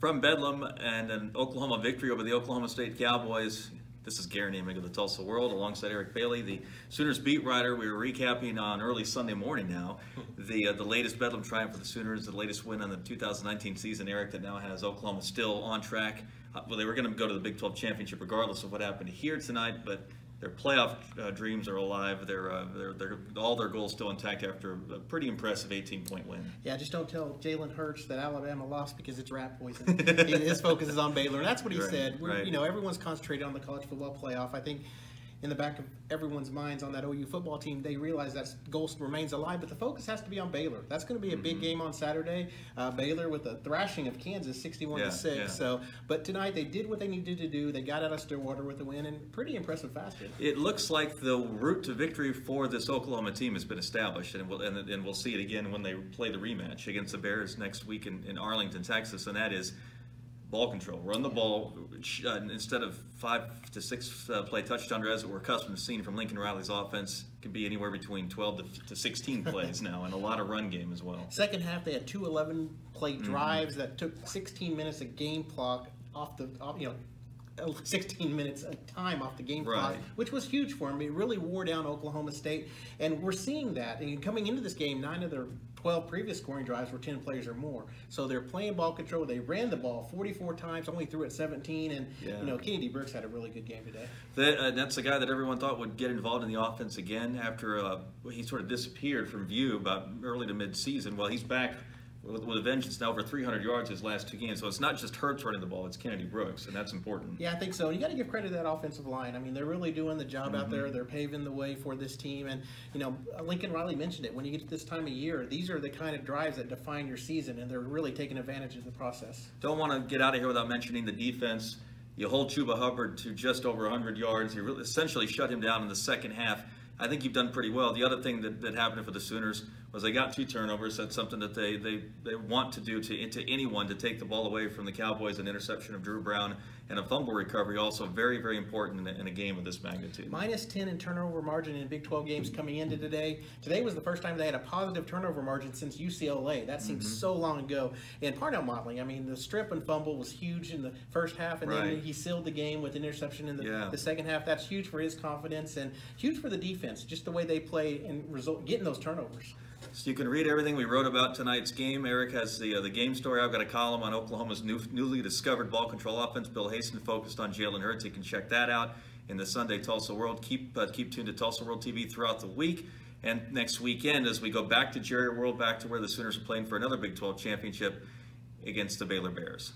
From Bedlam and an Oklahoma victory over the Oklahoma State Cowboys, this is Guerin Emig of the Tulsa World alongside Eric Bailey, the Sooners beat writer. We were recapping on early Sunday morning now the latest Bedlam triumph for the Sooners, the latest win on the 2019 season, Eric, that now has Oklahoma still on track. Well, they were going to go to the Big 12 championship regardless of what happened here tonight, but their playoff dreams are alive. They're all their goals still intact after a pretty impressive 18-point win. Yeah, just don't tell Jalen Hurts that Alabama lost because it's rat poison. His focus is on Baylor, and that's what he said. Right. You know, everyone's concentrated on the college football playoff. I think in the back of everyone's minds on that OU football team, they realize that goal remains alive, but the focus has to be on Baylor. That's going to be a big game on Saturday. Baylor with a thrashing of Kansas, 61-6. Yeah. So, but tonight they did what they needed to do. They got out of Stillwater with the win, and pretty impressive fashion. It looks like the route to victory for this Oklahoma team has been established, and we'll see it again when they play the rematch against the Bears next week in Arlington, Texas, and that is ball control. Run the ball instead of 5 to 6 play touchdown drives that we're accustomed to seeing from Lincoln Riley's offense. Could be anywhere between 12 to 16 plays now, and a lot of run game as well. Second half, they had 2 11-play drives that took 16 minutes of game clock off the 16 minutes of time off the game clock, which was huge for them. It really wore down Oklahoma State, and we're seeing that. And coming into this game, 9 of their 12 previous scoring drives were 10 plays or more. So they're playing ball control. They ran the ball 44 times, only threw it 17, and Kennedy Brooks had a really good game today. That's a guy that everyone thought would get involved in the offense again after he sort of disappeared from view about early to mid-season. Well, he's back with a vengeance now, over 300 yards his last 2 games. So it's not just Hurts running the ball, it's Kennedy Brooks, and that's important. Yeah, I think so. You got to give credit to that offensive line. I mean, they're really doing the job out there. They're paving the way for this team. And, Lincoln Riley mentioned it. When you get to this time of year, these are the kind of drives that define your season, and they're really taking advantage of the process. Don't want to get out of here without mentioning the defense. You hold Chuba Hubbard to just over 100 yards. You really essentially shut him down in the second half. I think you've done pretty well. The other thing that happened for the Sooners was they got 2 turnovers. That's something that they want to do to anyone, to take the ball away from the Cowboys. An interception of Drew Brown and a fumble recovery, also very, very important in a game of this magnitude. -10 in turnover margin in Big 12 games coming into today. Today was the first time they had a positive turnover margin since UCLA. That seems so long ago. And Parnell Motley, I mean, the strip and fumble was huge in the first half, and then he sealed the game with an interception in the second half. That's huge for his confidence and huge for the defense, just the way they play and getting those turnovers. So you can read everything we wrote about tonight's game. Eric has the game story. I've got a column on Oklahoma's newly discovered ball control offense. Bill Haston focused on Jalen Hurts. You can check that out in the Sunday Tulsa World. Keep tuned to Tulsa World TV throughout the week. And next weekend, as we go back to Jerry World, back to where the Sooners are playing for another Big 12 championship against the Baylor Bears.